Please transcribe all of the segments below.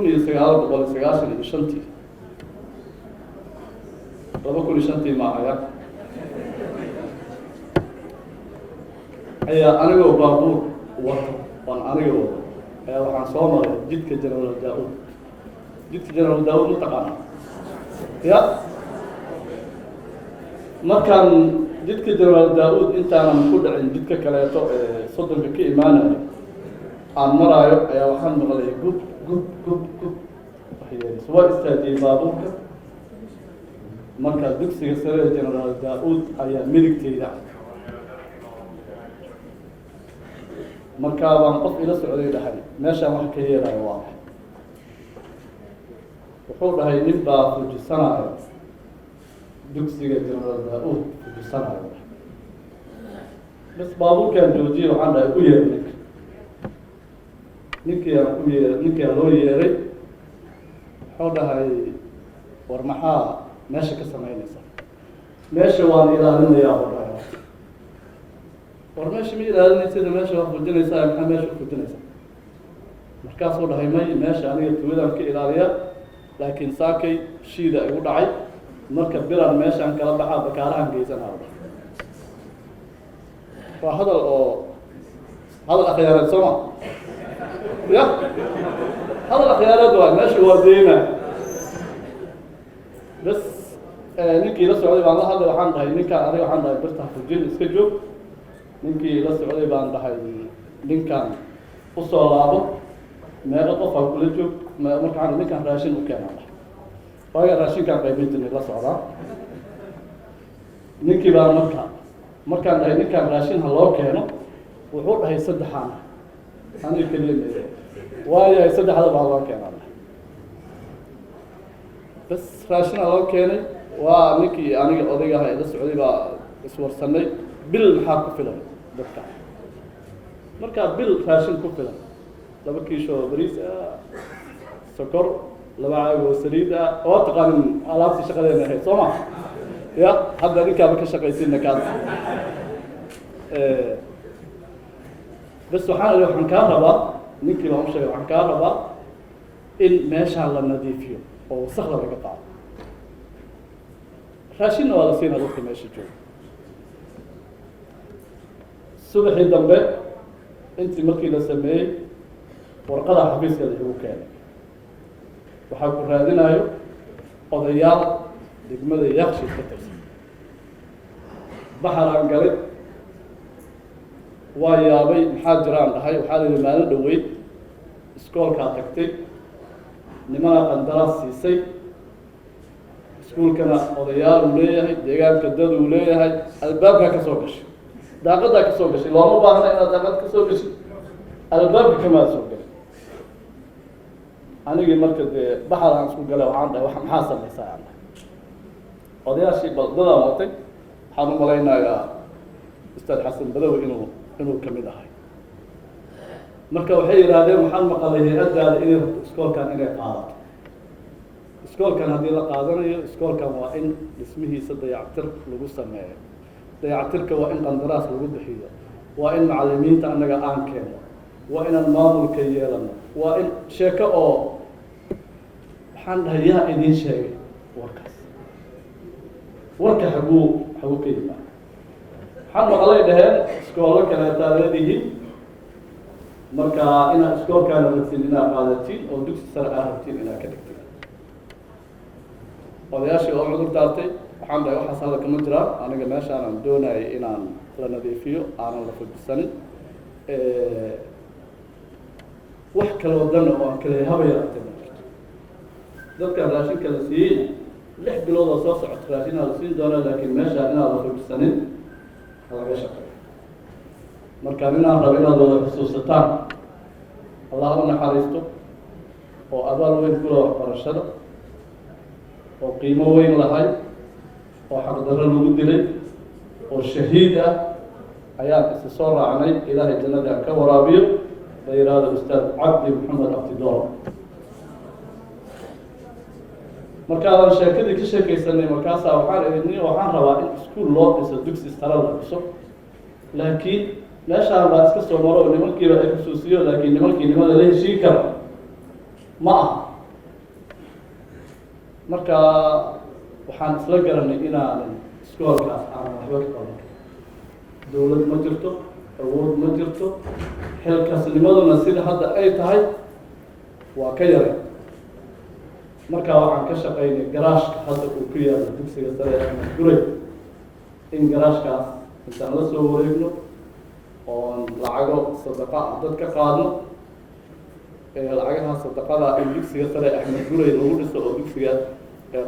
1995 2005 maahaya ayaa anigoo baabuur wato waan aniga wado ayaa waxaan soo maray jidka General Daawud jidka General Daawud mutaqaana ya markaan jidka General Daawud intaanan ku dhicin jidka kaleeto soddonka ka imaanayo aan maraayo ayaa waxaan maqlay gub waxay istaajiyay baabuurka marka dugsiga sare General Daawud ayaa midigtayda marka baan qof ila socday dhahay meeshaan wax ka yeelayo waa wuxuu dhahay nin baa fujisanaayo dugsiga General Daawud fujisanaayo bas baabuurkaan joojiyay waxaan dhahay u yeeray ninkii loo yeeray wuxuu dhahay war maxaa meesha ka samaynaysa meesha waan ilaalinayaa oo dhahay war meesha ma ilaalinaysa meesha waa fujinaysaa maxaa meesha fujinaysa markaasuu dhahay may meesha aniga tuwadaan ka ilaaliya laakiin saakay shiida igu dhacay marka biran meeshaan kala baxaa bakaarahan geysanaa waa hadal akhyaareed sooma ya hadal akhyaareed waa meesha waa deyna bas ninkii la socday baan la hadlay waxaan dhahay ninkaan aniga waxaan dhahay birta fujin iska joog ninkii la socday baan dhahay ninkaan usoo laabo meelo qof aan kula joog markaan ninkaan raashin u keenaa waaga raashinkaan qaybinta la socdaa ninkii baa markaan dhahay ninkaan raashin ha loo keeno wuxuu dhahay saddexaan aniga keliya waayahay saddexda baa loo keenaa bas raashin ha loo keenay waa ninkii aniga odayga ahaa ila socday baa iswarsanay bil maxaa ku filan dadka markaa bil raashin ku filan 2 kiisho bariis sokor 2 caag oo saliid oo taqaan alaabti shaqadeena ahayd sooma ya hadda ninkaaba ka shaqaysiina kaas bas waxaan kaa rabaa ninkii baan u sheegay waxaan kaa rabaa in meeshaan la nadiifiyo oo wasakda laga qaado raashinna waa la siinaa dadka meesha jooga subaxii dambe intii markii la sameeyey warqada xafiiska la igu keenay waxaa ku raadinayo odayaal degmada Yakshiid ka tirsan baxaraan galay waa yaabay maxaa jiraan dhahay waxaa la yidhi maalin dhaweyd iskoolkaa tagtay nimana qandaraas siisay iskuulkana odayaal uu leeyahay deegaanka dad uu leeyahay albaabkaa ka soo gashay daaqadaa ka soo gashay looma baahna inaad daaqad ka soo gashay albaabka kamaa soo galay anigii marka dee baxaraan isku galay waxaan dhahay maxaa samaysaa aan dhahay odayaashii baldadaa watay waxaan u malaynayaa ustaad xasan badawi inuu ka mid ahay marka waxay yidhaahdeen waxaan maqalay hay-addaada inay rabto iskoolkan inay qaadato iskoolkan haddii la qaadanayo iskoolkan waa in dhismihiisa dayactir lagu sameeyo dayactirka waa in qandaraas lagu bixiyo waa in macallimiinta annaga aan keeno waa inaan maamulka yeelano waa in sheeko oo waxaan dhahay yaa idiin sheegay warkaas warka xaguu ka yimaada waxaan maqlay dhaheen iskoolo kaleetaa leedihiin marka inaad iskoolkaana rabtiin inaad qaadatiin oo dugsi sare aad rabtiin inaad ka dhigtiin odayaashii oo cudur daartay waxaan dhahay waxaas hadda kama jiraan aniga meeshaanan doonayay inaan la nadiifiyo aanan la fujisanin wax kale wadana oo aan kale haba yaraatay dadkaan raashinka la siiyey 6 bilood oo soo socota raashinaa la siin doonaa laakiin meeshaan inaad la fujisanin laga shaqeeyo markaan inaan rabo inaad wada xusuusataan allah u naxariisto oo abaal weyn kula waxbarashada oo qiimo weyn lahay oo xaqdarro lagu dilay oo shahiid ayaan isa soo raacnay ilaahay jannada ka waraabiyo la yiraahdo ustaad cabdi maxamed abdidoor markaan sheekadii ka sheekaysanay markaasaa waxaan rabaa in iskuul loo dhiso dugsi sare la dhiso laakiin meeshaan baa iska soo maro nimankiiba ay xusuusiyo laakiin nimanka la heshiin karo ma aha marka waxaan isla garanay inaanan iskoolkaas aanan waxba ka qaban karin. dowlad ma jirto, awood ma jirto, xilkaasnimaduna sida hadda ay tahay waa ka yaray. marka waxaan ka shaqaynay garaashka hadda uu ku yaalo dugsiga sare Axmed Gurey, in garaashkaas intaan la soo wareegno oon lacago sadaqa ah dad ka qaadno, lacagaha sadaqada in dugsiga sare Axmed Gurey lagu dhiso oo dugsiga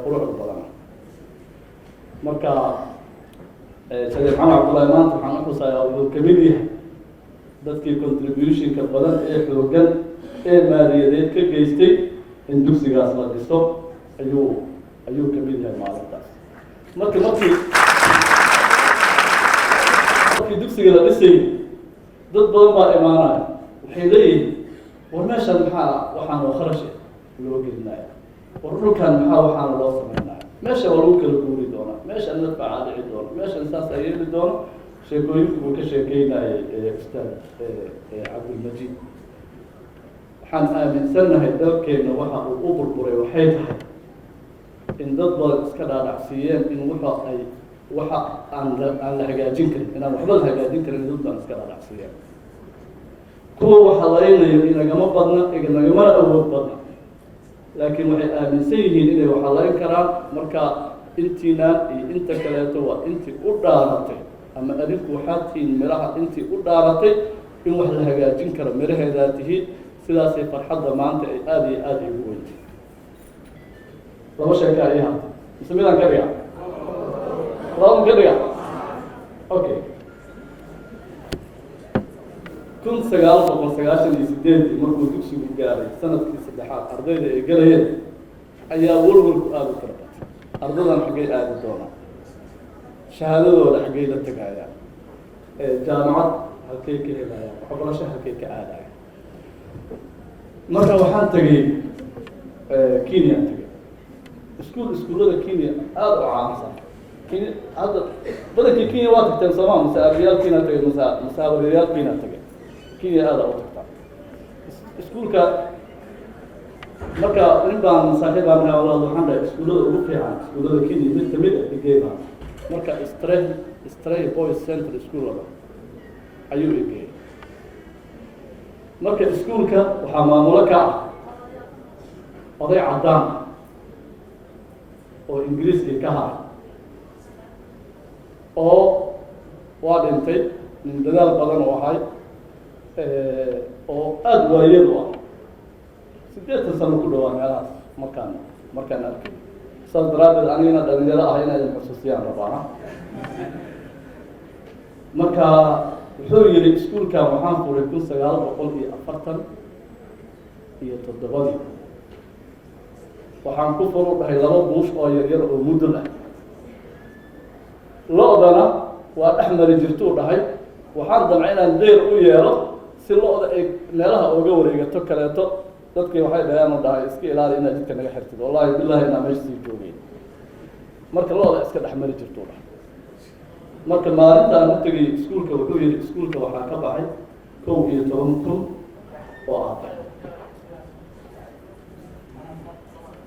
quruxda badan. marka Sheekh Maxamed Cabdullaahi maanta waxaan u xusayaa wuxuu ka mid yahay dadkii contributionka badan ee xoogan ee maaliyadeed ka geystay in dugsigaas la dhiso ayuu ka mid yahay maalintaas. markii dugsiga la dhisay dad badan baa imaanaya, waxay leeyihiin war meeshan maxaa waxaan oo kharash loo gelinaya, war dhulkan maxaa waxaan loo sameynaya, meesha waa lagu kala guuri doonaa, meeshan nadbacaa dhici doona, meeshan saas ay yeeli doono. sheekooyinku buu ka sheekeynayay ustaad cabdilmajiid. waxaan aaminsanahay dalkeenna waxa uu u burburay waxay tahay in dad badan iska dhaadhacsiiyeen in waxa aan la hagaajin karin, inaan waxba la hagaajin karin, dad badan iska dhaadhacsiiyeen. kuwa waxa laynayo inagama badna, inagamana awood badna, laakiin waxay aaminsan yihiin inay waxa layn karaan. marka intiinaan iyo inta kaleeto waa intii u dhaaratay, ama adinku waxaad tihiin miraha intii u dhaaratay in wax la hagaajin karo miraheedaa tihiin. sidaasay farxadda maanta ay aada iyo aada igu weyntay. laba sheeka ay haatay mise midaan ka dhiga laba ka dhiga okay. 1998 markuu dugsigu gaaray sanadkii saddexaad ardayda ay galayeen ayaa walwalku aada u kala batay. ardadan xaggay aadi doonaan, shahaadadooda xaggay la tegayaan, jaamacad halkay ka helayaan, waxbarasho halkay ka aadayaan. marka waxaan tegay Kenya, tegay iskuullada Kenya aada u caansan. Kenya hadda badankii Kenya waa tagteen Soomaa, mise aabiyaalkiina tegay, mise abaryaalkiina tegay. Kenya aada u tagtaa iskuulka. marka nin baan saaxiibaan walaal waxaan dhahay iskuullada ugu fiican iskuullada Kenya mid kamid ah Igeyma. marka Stray Boys Center School ayuu igey. marka iskuulka waxaa maamulo ka ah oday caddaan oo ingiriiskii ka haray, oo waa dhintay, nin dadaal badan oo ahay, oo aada waayeel u ah, 80 sano ku dhawaa meelahaas markaan arkay. saas daraadeed anigana dhalinyaro ah inay xusuusiyaan rabaana. marka wuxuu yihi iskuulkan waxaan furay 1947. waxaan ku furu dhahay 2 buush oo yaryar oo mudul ah. lo-dana waa dhex mari jirtuu dhahay. waxaan damcay inaan deyr u yeelo si lo-da ay meelaha uga wareegato kaleeto. dadkii waxay dhaheen u dhahay iska ilaali inaad jidka naga xirtid, wallahi billahi inaa meesha sii joogay. marka lo-da iska dhex mari jirtuu dhahay. marka maalintaan u tegay iskuulka wuxuu yihi iskuulka waxaa ka baxay 11,000 oo arday.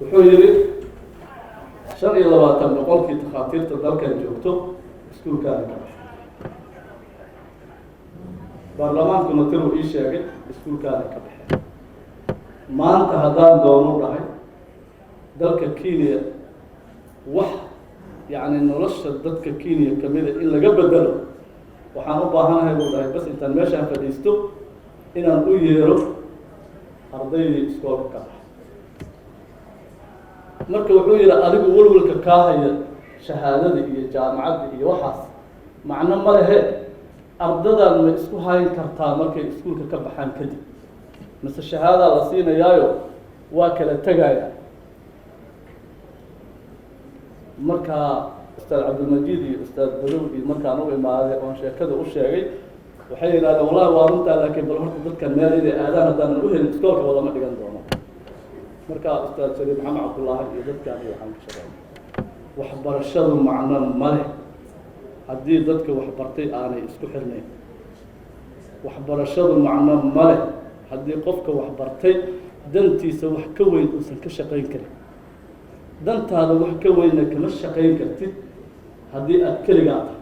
wuxuu yihi 25 boqolkii takhaatiirta dalkan joogto iskuulkaana ka baxay. baarlamaankuna tiruu ii sheegay iskuulkaana ka baxay. maanta haddaan doonu dhahay dalka Kenya wax yacni nolosha dadka Kenya kamida in laga bedelo, waxaan u baahanahay buu dhahay bas intaan meeshaan fadhiisto inaan u yeero ardaydii iskoolka ka baxay. marka wuxuu yihi adigu walwalka kaa haya shahaadada iyo jaamacadda iyo waxaas macno ma lehe, ardadan ma isku hayn kartaa markay iskuulka ka baxaan kadib, mise shahaadaa la siinayaayo waa kala tegaya. marka ustaad cabdilmajiid iyo ustaad badow iyo markaan u imaaday oon sheekada u sheegay, waxay yidhahdeen wallahi waa runtaa, laakiin bal horta dadkan meel inay aadaan haddaanan u helin iskoolka wadama dhigan doono. marka ustaad shariif maxamed cabdullaahi iyo dadkaan iyo waxaan ka shaqeynay. waxbarashadu macno ma leh haddii dadka waxbartay aanay isku xirnayn. waxbarashadu macno ma leh haddii qofka waxbartay dantiisa wax ka weyn uusan ka shaqayn karin. dantaada wax ka weyna kama shaqayn kartid haddii aad keligaa tahay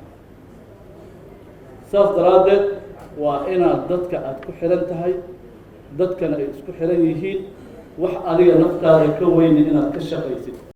saas daraaddeed waa inaad dadka aada ku xihan tahay dadkana ay isku xihan yihiin wax adiga naftaada ka weyna inaad ka shaqaysid